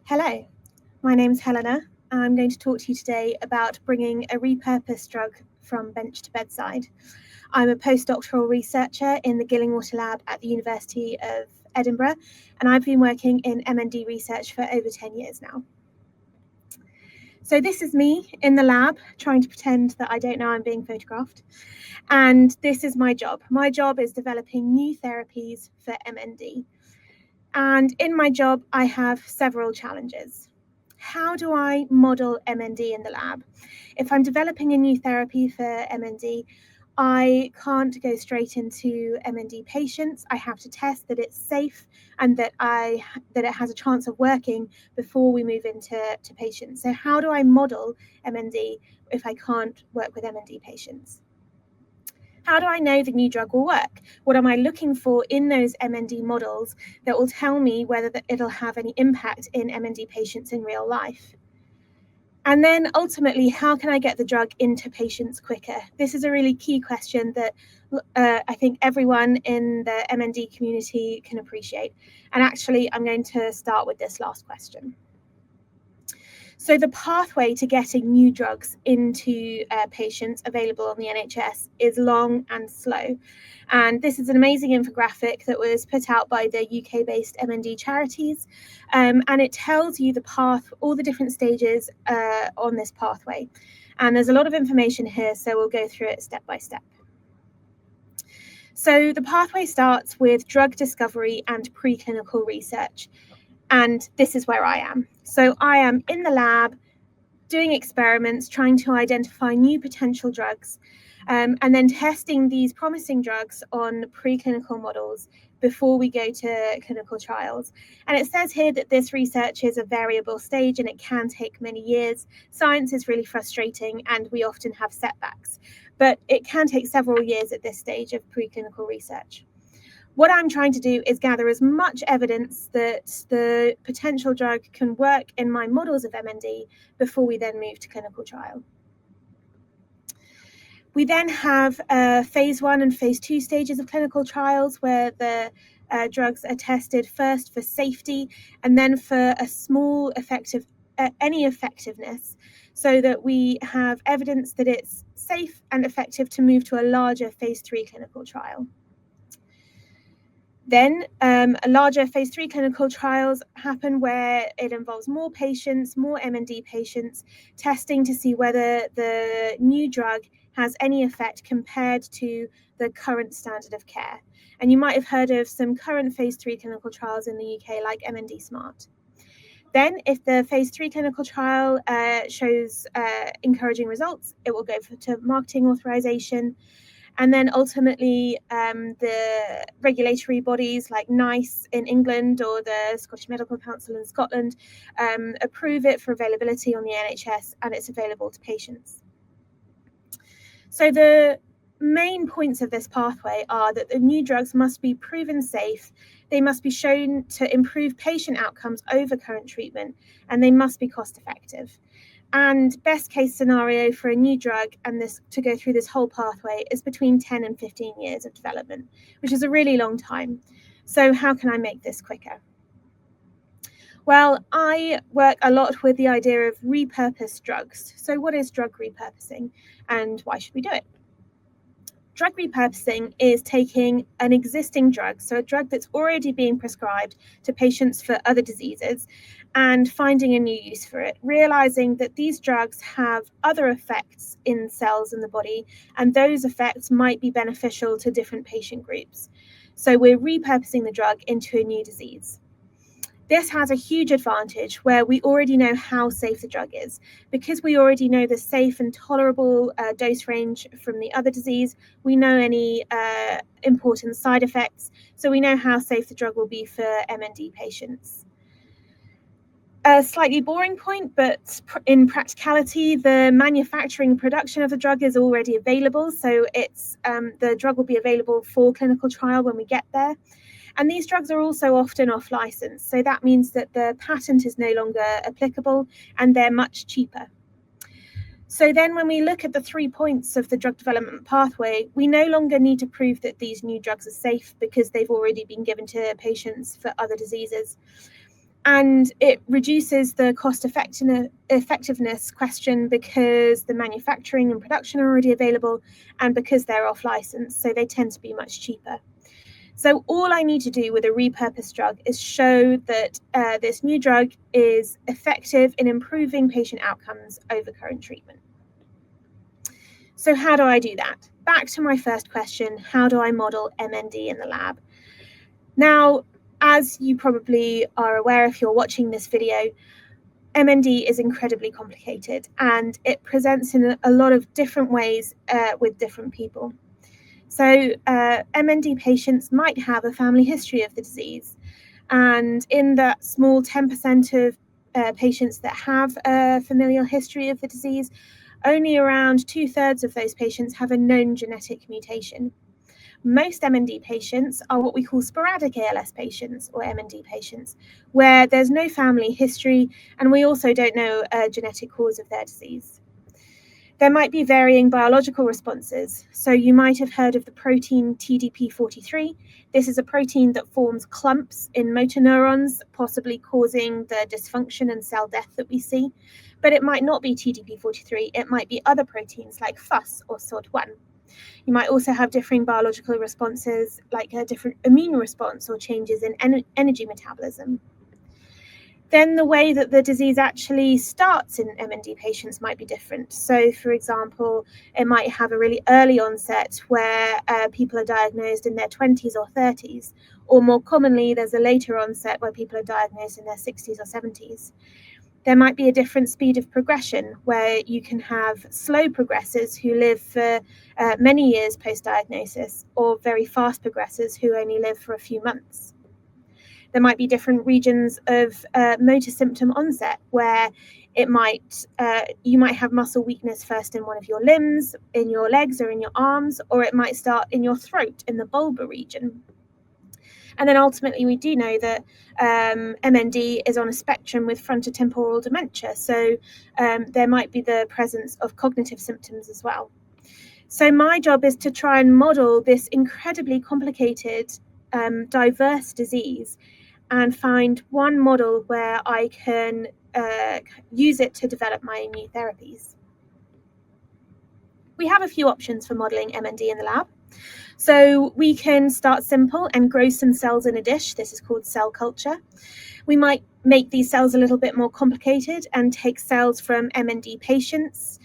Hello, my name's Helena. I'm going to talk to you today about bringing a repurposed drug from bench to bedside. I'm a postdoctoral researcher in the Gillingwater lab at the University of Edinburgh, and I've been working in MND research for over 10 years now. So this is me in the lab trying to pretend that I don't know I'm being photographed. And this is my job. My job is developing new therapies for MND. And in my job, I have several challenges. How do I model MND in the lab? If I'm developing a new therapy for MND, I can't go straight into MND patients. I have to test that it's safe and that it has a chance of working before we move into patients. So how do I model MND if I can't work with MND patients? How do I know the new drug will work? What am I looking for in those MND models that will tell me whether it'll have any impact in MND patients in real life? And then ultimately, how can I get the drug into patients quicker? This is a really key question that I think everyone in the MND community can appreciate. And actually, I'm going to start with this last question. So the pathway to getting new drugs into patients available on the NHS is long and slow. And this is an amazing infographic that was put out by the UK-based MND charities. And it tells you the path, all the different stages on this pathway. And there's a lot of information here, so we'll go through it step by step. So the pathway starts with drug discovery and preclinical research. And this is where I am. So I am in the lab doing experiments, trying to identify new potential drugs, and then testing these promising drugs on preclinical models before we go to clinical trials. And it says here that this research is a variable stage and it can take many years. Science is really frustrating and we often have setbacks, but it can take several years at this stage of preclinical research. What I'm trying to do is gather as much evidence that the potential drug can work in my models of MND before we then move to clinical trial. We then have phase 1 and phase 2 stages of clinical trials where the drugs are tested first for safety and then for a small any effectiveness, so that we have evidence that it's safe and effective to move to a larger phase 3 clinical trial. Then larger phase 3 clinical trials happen where it involves more patients, more MND patients, testing to see whether the new drug has any effect compared to the current standard of care. And you might have heard of some current phase 3 clinical trials in the UK like MND Smart. Then if the phase 3 clinical trial shows encouraging results, it will go to marketing authorization. And then ultimately, the regulatory bodies like NICE in England or the Scottish Medical Council in Scotland approve it for availability on the NHS, and it's available to patients. So the main points of this pathway are that the new drugs must be proven safe, they must be shown to improve patient outcomes over current treatment, and they must be cost effective. And best case scenario for a new drug and this to go through this whole pathway is between 10 and 15 years of development, which is a really long time. So how can I make this quicker? Well, I work a lot with the idea of repurposed drugs. So what is drug repurposing and why should we do it? Drug repurposing is taking an existing drug, so a drug that's already being prescribed to patients for other diseases, and finding a new use for it, realizing that these drugs have other effects in cells in the body, and those effects might be beneficial to different patient groups. So we're repurposing the drug into a new disease. This has a huge advantage where we already know how safe the drug is. Because we already know the safe and tolerable dose range from the other disease, we know any important side effects, so we know how safe the drug will be for MND patients. A slightly boring point, but in practicality, the manufacturing production of the drug is already available, so the drug will be available for clinical trial when we get there. And these drugs are also often off license, so that means that the patent is no longer applicable and they're much cheaper. So then when we look at the 3 points of the drug development pathway, we no longer need to prove that these new drugs are safe because they've already been given to patients for other diseases. And it reduces the cost effectiveness question because the manufacturing and production are already available and because they're off license, so they tend to be much cheaper. So all I need to do with a repurposed drug is show that this new drug is effective in improving patient outcomes over current treatment. So how do I do that? Back to my first question, how do I model MND in the lab? Now, as you probably are aware if you're watching this video, MND is incredibly complicated and it presents in a lot of different ways with different people. So MND patients might have a family history of the disease, and in that small 10% of patients that have a familial history of the disease, only around 2/3 of those patients have a known genetic mutation. Most MND patients are what we call sporadic ALS patients or MND patients, where there's no family history and we also don't know a genetic cause of their disease. There might be varying biological responses. So you might have heard of the protein TDP43. This is a protein that forms clumps in motor neurons, possibly causing the dysfunction and cell death that we see. But it might not be TDP43. It might be other proteins like FUS or SOD1. You might also have differing biological responses, like a different immune response or changes in energy metabolism. Then the way that the disease actually starts in MND patients might be different. So, for example, it might have a really early onset where people are diagnosed in their 20s or 30s, or more commonly, there's a later onset where people are diagnosed in their 60s or 70s. There might be a different speed of progression where you can have slow progressors who live for many years post-diagnosis, or very fast progressors who only live for a few months. There might be different regions of motor symptom onset where it might you might have muscle weakness first in one of your limbs, in your legs or in your arms, or it might start in your throat in the bulbar region. And then ultimately, we do know that MND is on a spectrum with frontotemporal dementia. So there might be the presence of cognitive symptoms as well. So my job is to try and model this incredibly complicated, diverse disease and find one model where I can use it to develop my new therapies. We have a few options for modeling MND in the lab. So we can start simple and grow some cells in a dish. This is called cell culture. We might make these cells a little bit more complicated and take cells from MND patients,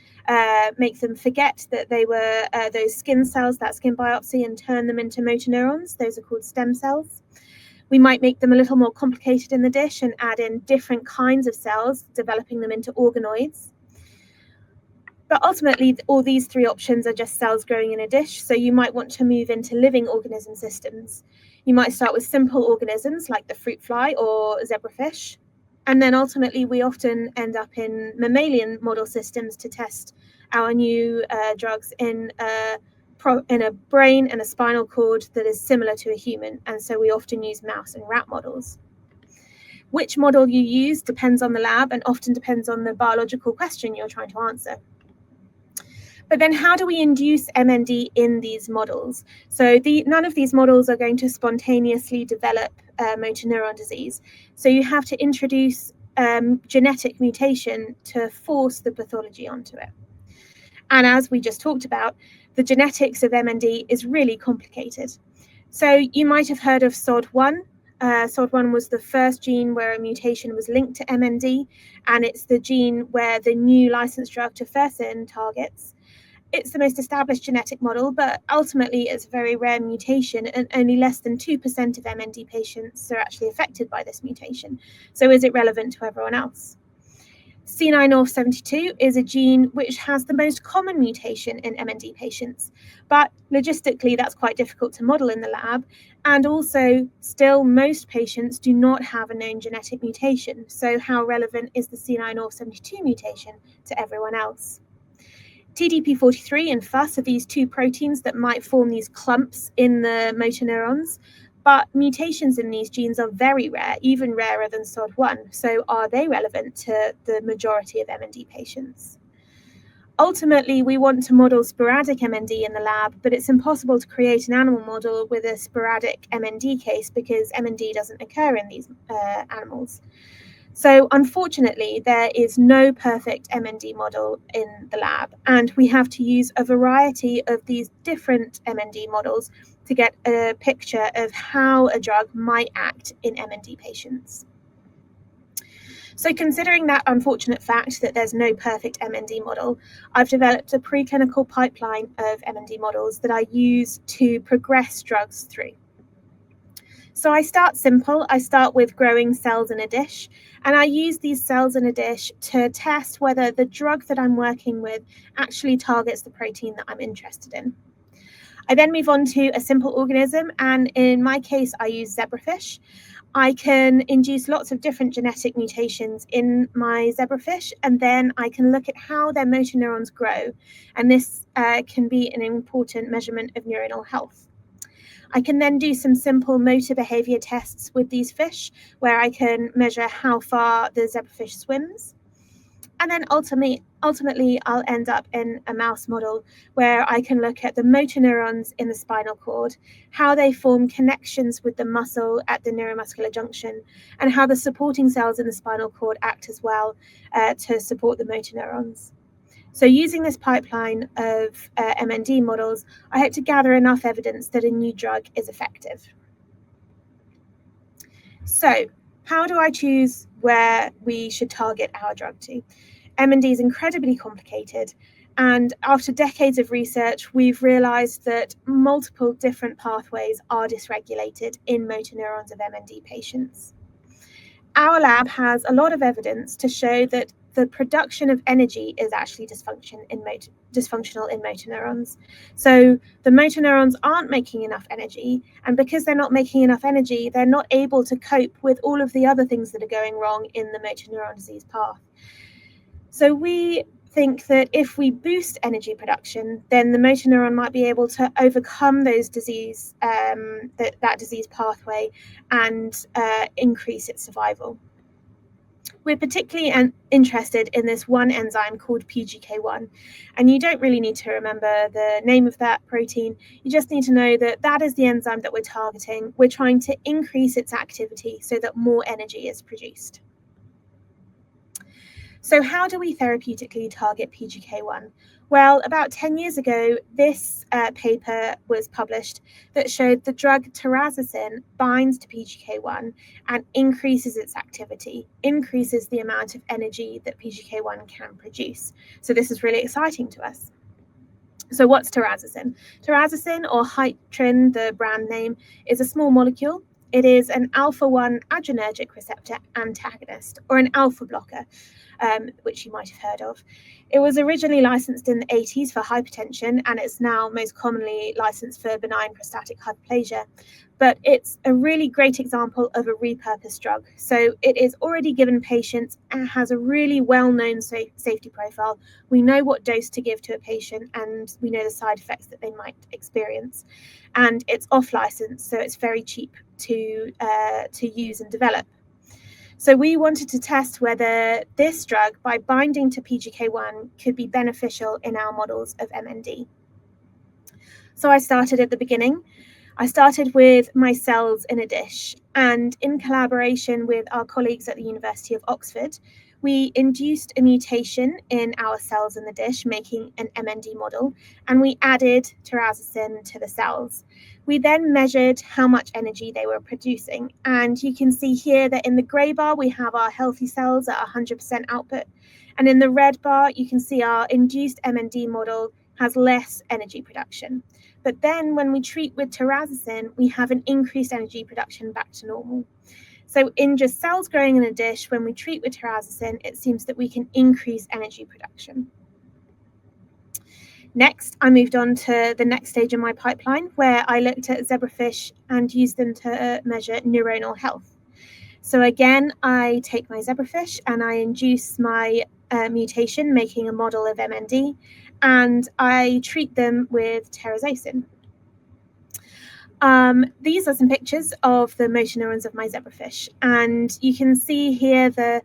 make them forget that they were those skin cells, that skin biopsy, and turn them into motor neurons. Those are called stem cells. We might make them a little more complicated in the dish and add in different kinds of cells, developing them into organoids. But ultimately, all these three options are just cells growing in a dish, so you might want to move into living organism systems. You might start with simple organisms like the fruit fly or zebrafish, and then ultimately we often end up in mammalian model systems to test our new drugs in a brain and a spinal cord that is similar to a human, and so we often use mouse and rat models. Which model you use depends on the lab and often depends on the biological question you're trying to answer. But then how do we induce MND in these models? So none of these models are going to spontaneously develop motor neuron disease. So you have to introduce genetic mutation to force the pathology onto it. And as we just talked about, the genetics of MND is really complicated. So you might have heard of SOD1. SOD1 was the first gene where a mutation was linked to MND, and it's the gene where the new licensed drug tofersen targets. It's the most established genetic model, but ultimately it's a very rare mutation, and only less than 2% of MND patients are actually affected by this mutation. So is it relevant to everyone else? C9orf72 is a gene which has the most common mutation in MND patients, but logistically that's quite difficult to model in the lab, and also still most patients do not have a known genetic mutation. So how relevant is the C9orf72 mutation to everyone else? TDP43 and FUS are these two proteins that might form these clumps in the motor neurons, but mutations in these genes are very rare, even rarer than SOD1. So are they relevant to the majority of MND patients? Ultimately, we want to model sporadic MND in the lab, but it's impossible to create an animal model with a sporadic MND case because MND doesn't occur in these animals. So unfortunately, there is no perfect MND model in the lab, and we have to use a variety of these different MND models to get a picture of how a drug might act in MND patients. So considering that unfortunate fact that there's no perfect MND model, I've developed a preclinical pipeline of MND models that I use to progress drugs through. So I start simple. I start with growing cells in a dish, and I use these cells in a dish to test whether the drug that I'm working with actually targets the protein that I'm interested in. I then move on to a simple organism, and in my case, I use zebrafish. I can induce lots of different genetic mutations in my zebrafish, and then I can look at how their motor neurons grow, and this can be an important measurement of neuronal health. I can then do some simple motor behavior tests with these fish, where I can measure how far the zebrafish swims. And then ultimately, I'll end up in a mouse model where I can look at the motor neurons in the spinal cord, how they form connections with the muscle at the neuromuscular junction, and how the supporting cells in the spinal cord act as well to support the motor neurons. So using this pipeline of MND models, I hope to gather enough evidence that a new drug is effective. So how do I choose where we should target our drug to? MND is incredibly complicated, and after decades of research, we've realized that multiple different pathways are dysregulated in motor neurons of MND patients. Our lab has a lot of evidence to show that the production of energy is actually dysfunctional in motor neurons. So the motor neurons aren't making enough energy, and because they're not making enough energy, they're not able to cope with all of the other things that are going wrong in the motor neuron disease path. So we think that if we boost energy production, then the motor neuron might be able to overcome those disease, that disease pathway, and increase its survival. We're particularly interested in this one enzyme called PGK1, and you don't really need to remember the name of that protein. You just need to know that that is the enzyme that we're targeting. We're trying to increase its activity so that more energy is produced. So how do we therapeutically target PGK1? Well, about 10 years ago, this paper was published that showed the drug terazosin binds to PGK1 and increases its activity, increases the amount of energy that PGK1 can produce. So this is really exciting to us. So what's terazosin? Terazosin, or Hytrin, the brand name, is a small molecule. It is an alpha-1 adrenergic receptor antagonist, or an alpha blocker, which you might have heard of. It was originally licensed in the 80s for hypertension, and it's now most commonly licensed for benign prostatic hyperplasia. But it's a really great example of a repurposed drug. So it is already given patients and has a really well-known safety profile. We know what dose to give to a patient, and we know the side effects that they might experience. And it's off-license, so it's very cheap to use and develop. So we wanted to test whether this drug, by binding to PGK1, could be beneficial in our models of MND. So I started at the beginning. I started with my cells in a dish, and in collaboration with our colleagues at the University of Oxford, we induced a mutation in our cells in the dish, making an MND model, and we added terazosin to the cells. We then measured how much energy they were producing, and you can see here that in the grey bar we have our healthy cells at 100% output, and in the red bar you can see our induced MND model has less energy production. But then when we treat with terazosin, we have an increased energy production back to normal. So in just cells growing in a dish, when we treat with terazosin, it seems that we can increase energy production. Next, I moved on to the next stage in my pipeline, where I looked at zebrafish and used them to measure neuronal health. So again, I take my zebrafish and I induce my mutation, making a model of MND, and I treat them with terazosin. These are some pictures of the motor neurons of my zebrafish, and you can see here the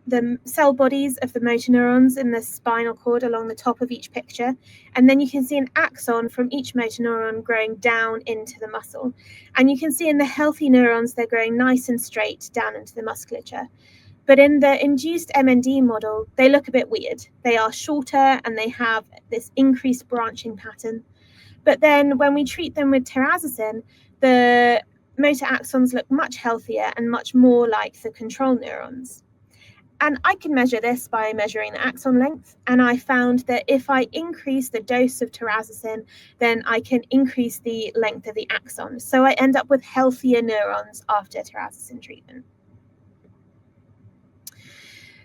the cell bodies of the motor neurons in the spinal cord along the top of each picture. And then you can see an axon from each motor neuron growing down into the muscle. And you can see in the healthy neurons, they're growing nice and straight down into the musculature. But in the induced MND model, they look a bit weird. They are shorter and they have this increased branching pattern. But then when we treat them with terazosin, the motor axons look much healthier and much more like the control neurons. And I can measure this by measuring the axon length. And I found that if I increase the dose of terazosin, then I can increase the length of the axon. So I end up with healthier neurons after terazosin treatment.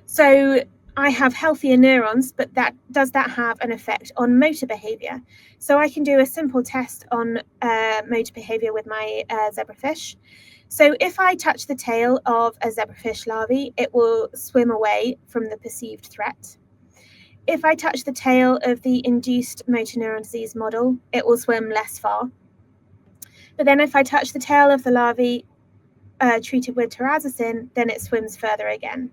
So I have healthier neurons, but does that have an effect on motor behavior? So I can do a simple test on motor behavior with my zebrafish. So if I touch the tail of a zebrafish larvae, it will swim away from the perceived threat. If I touch the tail of the induced motor neuron disease model, it will swim less far. But then if I touch the tail of the larvae treated with terazosin, then it swims further again.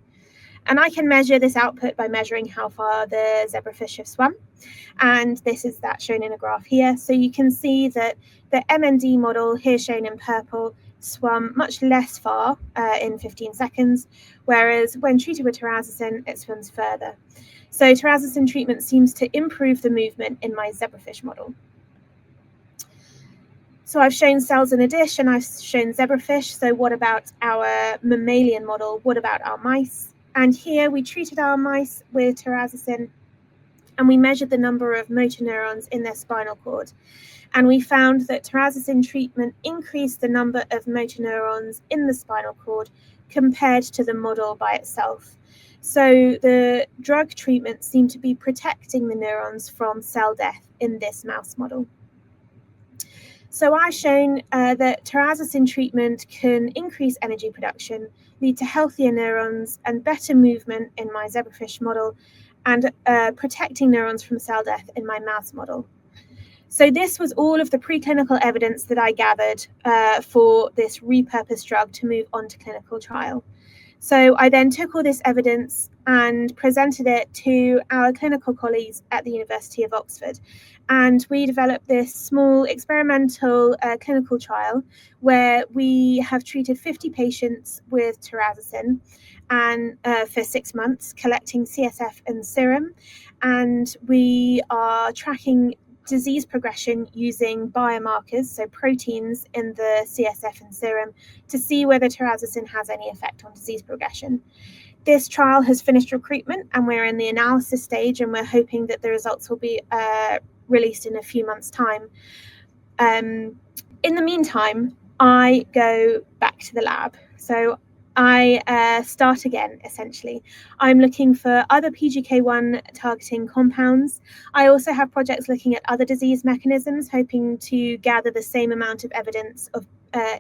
And I can measure this output by measuring how far the zebrafish have swum. And this is that shown in a graph here. So you can see that the MND model, here shown in purple, swum much less far in 15 seconds, whereas when treated with terazosin, it swims further. So terazosin treatment seems to improve the movement in my zebrafish model. So I've shown cells in a dish and I've shown zebrafish. So what about our mammalian model? What about our mice? And here we treated our mice with terazosin and we measured the number of motor neurons in their spinal cord. And we found that terazosin treatment increased the number of motor neurons in the spinal cord compared to the model by itself. So the drug treatment seemed to be protecting the neurons from cell death in this mouse model. So I've shown that terazosin treatment can increase energy production, lead to healthier neurons and better movement in my zebrafish model, and protecting neurons from cell death in my mouse model. So this was all of the preclinical evidence that I gathered for this repurposed drug to move on to clinical trial. So I then took all this evidence and presented it to our clinical colleagues at the University of Oxford. And we developed this small experimental clinical trial where we have treated 50 patients with terazosin and for 6 months, collecting CSF and serum. And we are tracking disease progression using biomarkers, so proteins in the CSF and serum, to see whether terazosin has any effect on disease progression. This trial has finished recruitment and we're in the analysis stage, and we're hoping that the results will be released in a few months' time. In the meantime, I go back to the lab. So I start again, essentially. I'm looking for other PGK1 targeting compounds. I also have projects looking at other disease mechanisms, hoping to gather the same amount of evidence of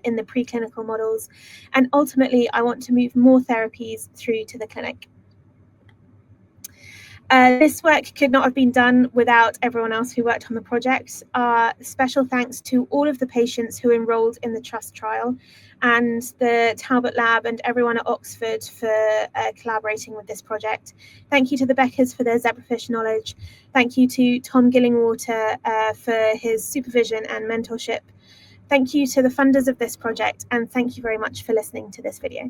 in the preclinical models. And ultimately, I want to move more therapies through to the clinic. This work could not have been done without everyone else who worked on the project. Special thanks to all of the patients who enrolled in the TRUST trial and the Talbot Lab and everyone at Oxford for collaborating with this project. Thank you to the Beckers for their zebrafish knowledge. Thank you to Tom Gillingwater for his supervision and mentorship. Thank you to the funders of this project, and thank you very much for listening to this video.